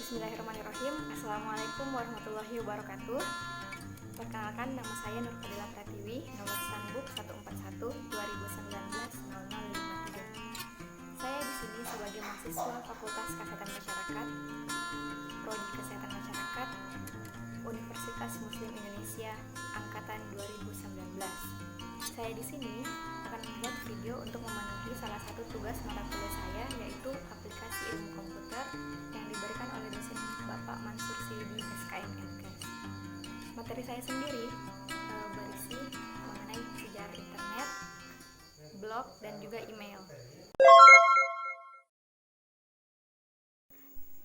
Bismillahirrahmanirrahim. Assalamualaikum warahmatullahi wabarakatuh. Perkenalkan, nama saya Nur Fadila Pratiwi, nomor Sandbook 141-2019-0057. Saya di sini sebagai mahasiswa Fakultas Kesehatan Masyarakat, Prodi Kesehatan Masyarakat, Universitas Muslim Indonesia, angkatan 2019. Saya di sini akan membuat video untuk memenuhi salah satu tugas mata kuliah saya, yaitu aplikasi ilmu komputer yang diberikan oleh dosen Bapak Mansur Sidi SKM MKes. Materi saya sendiri berisi mengenai sejarah internet, blog, dan juga email.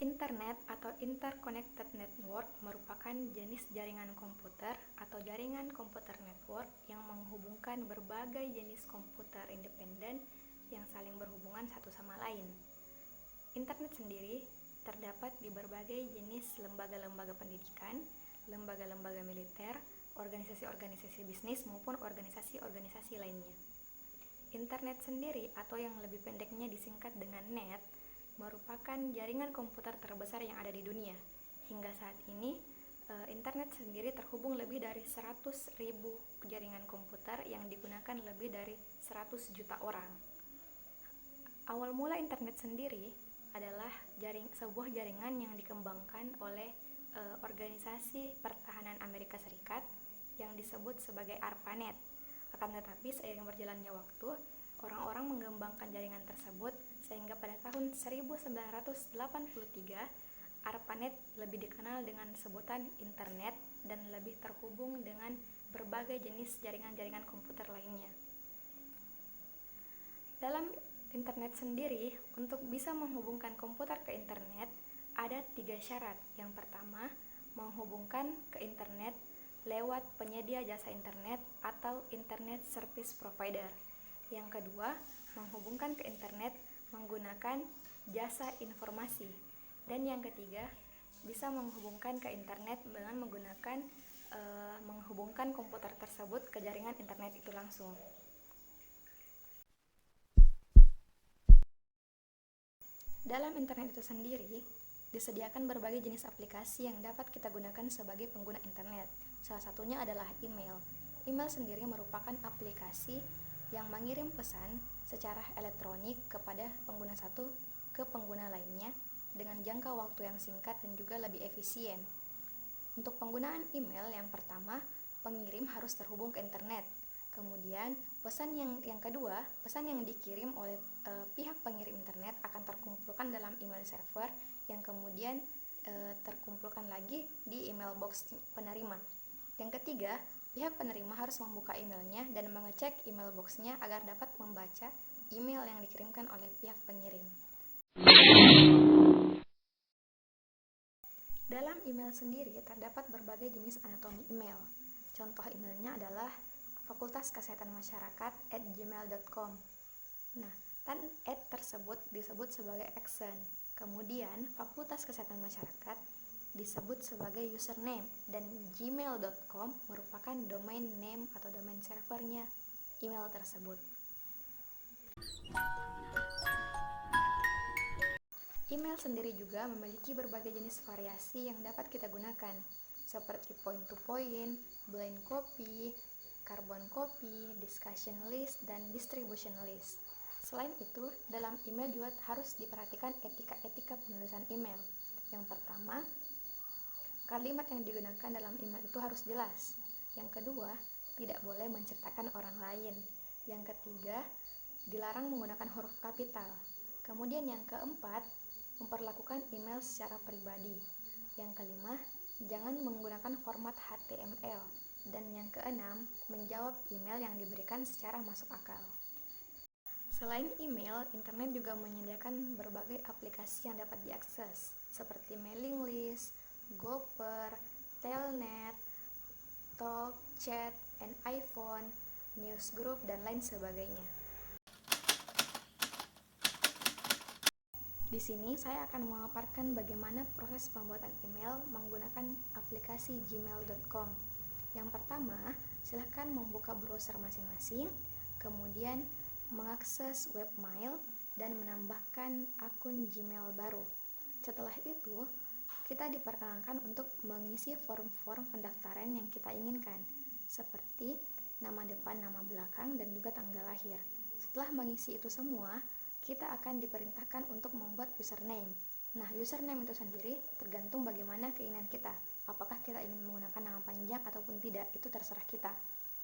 Internet atau Interconnected Network merupakan jenis jaringan komputer atau jaringan komputer network yang menghubungkan berbagai jenis komputer independen yang saling berhubungan satu sama lain. Internet sendiri terdapat di berbagai jenis lembaga-lembaga pendidikan, lembaga-lembaga militer, organisasi-organisasi bisnis maupun organisasi-organisasi lainnya. Internet sendiri atau yang lebih pendeknya disingkat dengan net merupakan jaringan komputer terbesar yang ada di dunia. Hingga saat ini, internet sendiri terhubung lebih dari 100.000 jaringan komputer yang digunakan lebih dari 100 juta orang. Awal mula internet sendiri adalah sebuah jaringan yang dikembangkan oleh organisasi pertahanan Amerika Serikat yang disebut sebagai ARPANET. Akan tetapi seiring berjalannya waktu, orang-orang mengembangkan jaringan tersebut sehingga pada tahun 1983 ARPANET lebih dikenal dengan sebutan internet dan lebih terhubung dengan berbagai jenis jaringan-jaringan komputer lainnya. Dalam internet sendiri, untuk bisa menghubungkan komputer ke internet ada 3 syarat. Yang pertama, menghubungkan ke internet lewat penyedia jasa internet atau internet service provider. Yang kedua, menghubungkan ke internet menggunakan jasa informasi. Dan yang ketiga, bisa menghubungkan ke internet dengan menggunakan menghubungkan komputer tersebut ke jaringan internet itu langsung. Dalam internet itu sendiri, disediakan berbagai jenis aplikasi yang dapat kita gunakan sebagai pengguna internet. Salah satunya adalah email. Email sendiri merupakan aplikasi yang mengirim pesan secara elektronik kepada pengguna satu ke pengguna lainnya dengan jangka waktu yang singkat dan juga lebih efisien. Untuk penggunaan email, yang pertama, pengirim harus terhubung ke internet. Kemudian, pesan yang kedua, pesan yang dikirim oleh pihak pengirim internet akan terkumpulkan dalam email server yang kemudian terkumpulkan lagi di email box penerima. Yang ketiga, pihak penerima harus membuka emailnya dan mengecek email box-nya agar dapat membaca email yang dikirimkan oleh pihak pengirim. Dalam email sendiri terdapat berbagai jenis anatomi email. Contoh emailnya adalah Fakultas Kesehatan Masyarakat @gmail.com. Nah, tersebut disebut sebagai action. Kemudian, Fakultas Kesehatan Masyarakat disebut sebagai username dan gmail.com merupakan domain name atau domain servernya email tersebut. Email sendiri juga memiliki berbagai jenis variasi yang dapat kita gunakan, seperti point to point, blind copy, carbon copy, discussion list, dan distribution list. Selain itu, dalam email juga harus diperhatikan etika-etika penulisan email. Yang pertama, kalimat yang digunakan dalam email itu harus jelas. Yang kedua, tidak boleh menceritakan orang lain. Yang ketiga, dilarang menggunakan huruf kapital. Kemudian yang keempat, memperlakukan email secara pribadi. Yang kelima, jangan menggunakan format HTML. Dan yang keenam, menjawab email yang diberikan secara masuk akal. Selain email, internet juga menyediakan berbagai aplikasi yang dapat diakses, seperti mailing list, Gopher, Telnet, Talk, Chat, and iPhone, Newsgroup, dan lain sebagainya. Di sini saya akan memaparkan bagaimana proses pembuatan email menggunakan aplikasi gmail.com. Yang pertama, silakan membuka browser masing-masing, kemudian mengakses webmail dan menambahkan akun Gmail baru. Setelah itu, kita diperkenankan untuk mengisi form-form pendaftaran yang kita inginkan, seperti nama depan, nama belakang, dan juga tanggal lahir. Setelah mengisi itu semua, kita akan diperintahkan untuk membuat username. Nah, username itu sendiri tergantung bagaimana keinginan kita. Apakah kita ingin menggunakan nama panjang ataupun tidak, itu terserah kita.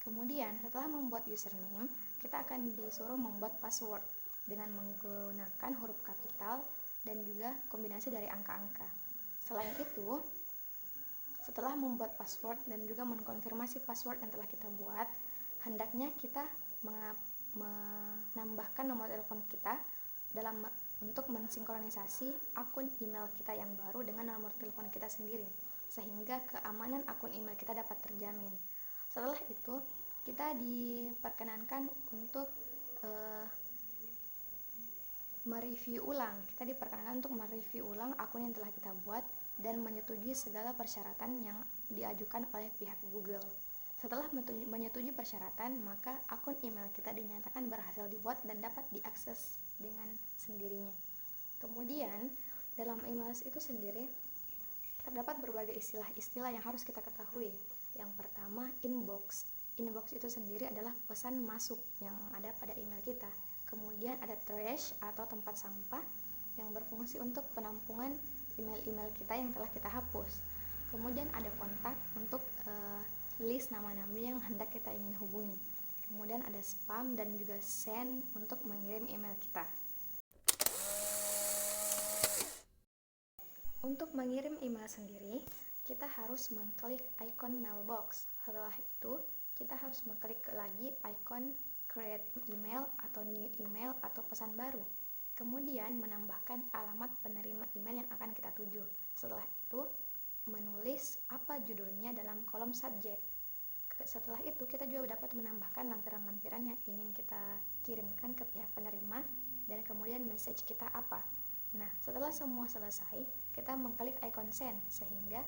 Kemudian, setelah membuat username, kita akan disuruh membuat password dengan menggunakan huruf kapital dan juga kombinasi dari angka-angka. Selain itu, setelah membuat password dan juga mengkonfirmasi password yang telah kita buat, hendaknya kita menambahkan nomor telepon kita untuk mensinkronisasi akun email kita yang baru dengan nomor telepon kita sendiri, sehingga keamanan akun email kita dapat terjamin. Setelah itu, kita diperkenankan untuk mereview ulang. Kita diperkenankan untuk mereview ulang akun yang telah kita buat dan menyetujui segala persyaratan yang diajukan oleh pihak Google. Setelah menyetujui persyaratan, maka akun email kita dinyatakan berhasil dibuat dan dapat diakses dengan sendirinya. Kemudian, dalam email itu sendiri terdapat berbagai istilah-istilah yang harus kita ketahui. Yang pertama, inbox. Inbox itu sendiri adalah pesan masuk yang ada pada email kita. Kemudian ada trash atau tempat sampah yang berfungsi untuk penampungan email-email kita yang telah kita hapus. Kemudian ada kontak untuk list nama-nama yang hendak kita ingin hubungi. Kemudian ada spam dan juga send untuk mengirim email kita. Untuk mengirim email sendiri, kita harus mengklik icon mailbox. Setelah itu, kita harus mengklik lagi icon create email atau new email atau pesan baru. Kemudian menambahkan alamat penerima email yang akan kita tuju. Setelah itu, menulis apa judulnya dalam kolom subject. Setelah itu, kita juga dapat menambahkan lampiran-lampiran yang ingin kita kirimkan ke pihak penerima dan kemudian message kita apa. Nah, setelah semua selesai, kita mengklik icon send sehingga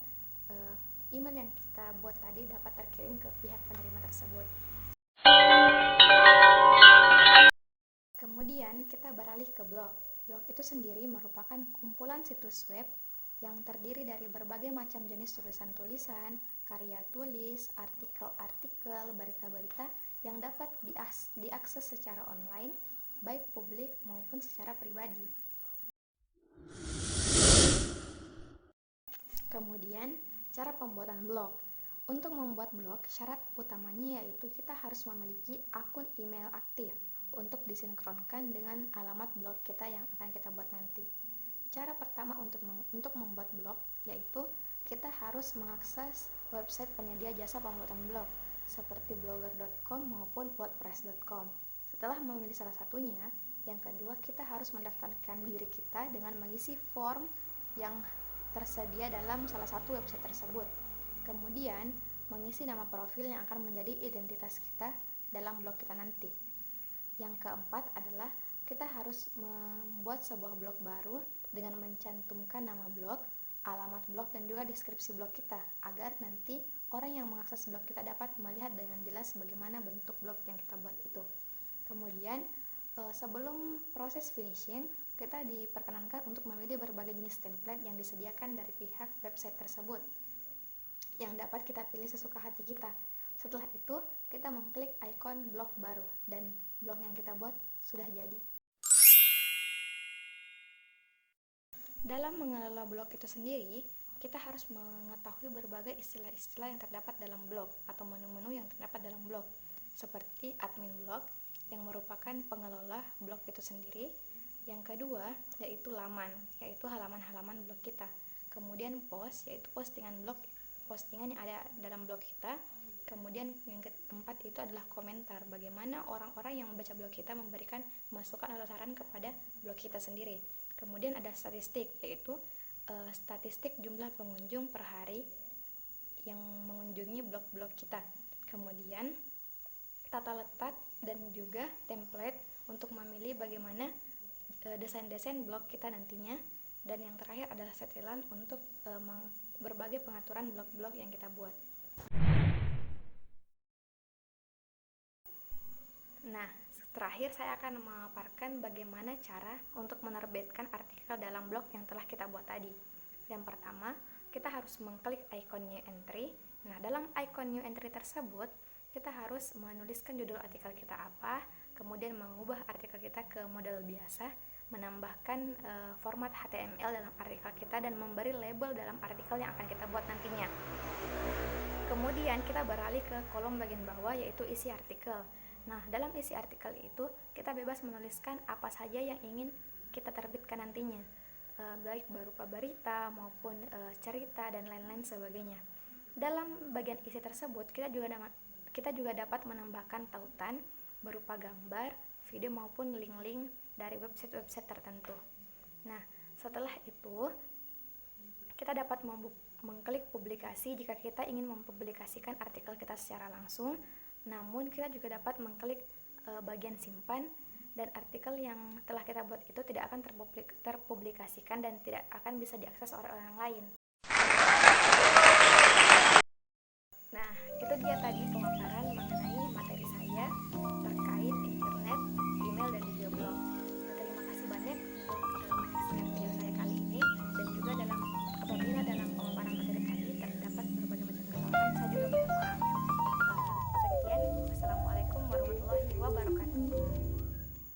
email yang kita buat tadi dapat terkirim ke pihak penerima tersebut. Kemudian kita beralih ke blog. Blog itu sendiri merupakan kumpulan situs web yang terdiri dari berbagai macam jenis tulisan-tulisan, karya tulis, artikel-artikel, berita-berita yang dapat diakses secara online, baik publik maupun secara pribadi. Kemudian, cara pembuatan blog. Untuk membuat blog, syarat utamanya yaitu kita harus memiliki akun email aktif untuk disinkronkan dengan alamat blog kita yang akan kita buat nanti. Cara pertama untuk membuat blog yaitu kita harus mengakses website penyedia jasa pembuatan blog seperti blogger.com maupun wordpress.com. Setelah memilih salah satunya, yang kedua kita harus mendaftarkan diri kita dengan mengisi form yang tersedia dalam salah satu website tersebut. Kemudian mengisi nama profil yang akan menjadi identitas kita dalam blog kita nanti. Yang keempat adalah kita harus membuat sebuah blog baru dengan mencantumkan nama blog, alamat blog, dan juga deskripsi blog kita agar nanti orang yang mengakses blog kita dapat melihat dengan jelas bagaimana bentuk blog yang kita buat itu. Kemudian sebelum proses finishing, kita diperkenankan untuk memilih berbagai jenis template yang disediakan dari pihak website tersebut yang dapat kita pilih sesuka hati kita. Setelah itu, kita mengklik ikon blog baru dan blog yang kita buat sudah jadi. Dalam mengelola blog itu sendiri, kita harus mengetahui berbagai istilah-istilah yang terdapat dalam blog atau menu-menu yang terdapat dalam blog, seperti admin blog yang merupakan pengelola blog itu sendiri. Yang kedua, yaitu laman, yaitu halaman-halaman blog kita. Kemudian post, yaitu postingan yang ada dalam blog kita. Kemudian yang keempat itu adalah komentar, bagaimana orang-orang yang membaca blog kita memberikan masukan atau saran kepada blog kita sendiri. Kemudian ada statistik, yaitu statistik jumlah pengunjung per hari yang mengunjungi blog-blog kita. Kemudian tata letak dan juga template untuk memilih bagaimana desain-desain blog kita nantinya. Dan yang terakhir adalah setelan untuk berbagai pengaturan blog-blog yang kita buat. Nah, terakhir saya akan memaparkan bagaimana cara untuk menerbitkan artikel dalam blog yang telah kita buat tadi. Yang pertama, kita harus mengklik icon new entry. Nah, dalam icon new entry tersebut, kita harus menuliskan judul artikel kita apa, kemudian mengubah artikel kita ke model biasa, menambahkan format HTML dalam artikel kita, dan memberi label dalam artikel yang akan kita buat nantinya. Kemudian kita beralih ke kolom bagian bawah, yaitu isi artikel. Nah, dalam isi artikel itu kita bebas menuliskan apa saja yang ingin kita terbitkan nantinya, baik berupa berita maupun cerita dan lain-lain sebagainya. Dalam bagian isi tersebut kita juga dapat menambahkan tautan berupa gambar, video maupun link-link dari website-website tertentu. Nah, setelah itu kita dapat mengklik publikasi jika kita ingin mempublikasikan artikel kita secara langsung. Namun kita juga dapat mengklik bagian simpan, dan artikel yang telah kita buat itu tidak akan terpublikasikan dan tidak akan bisa diakses oleh orang lain.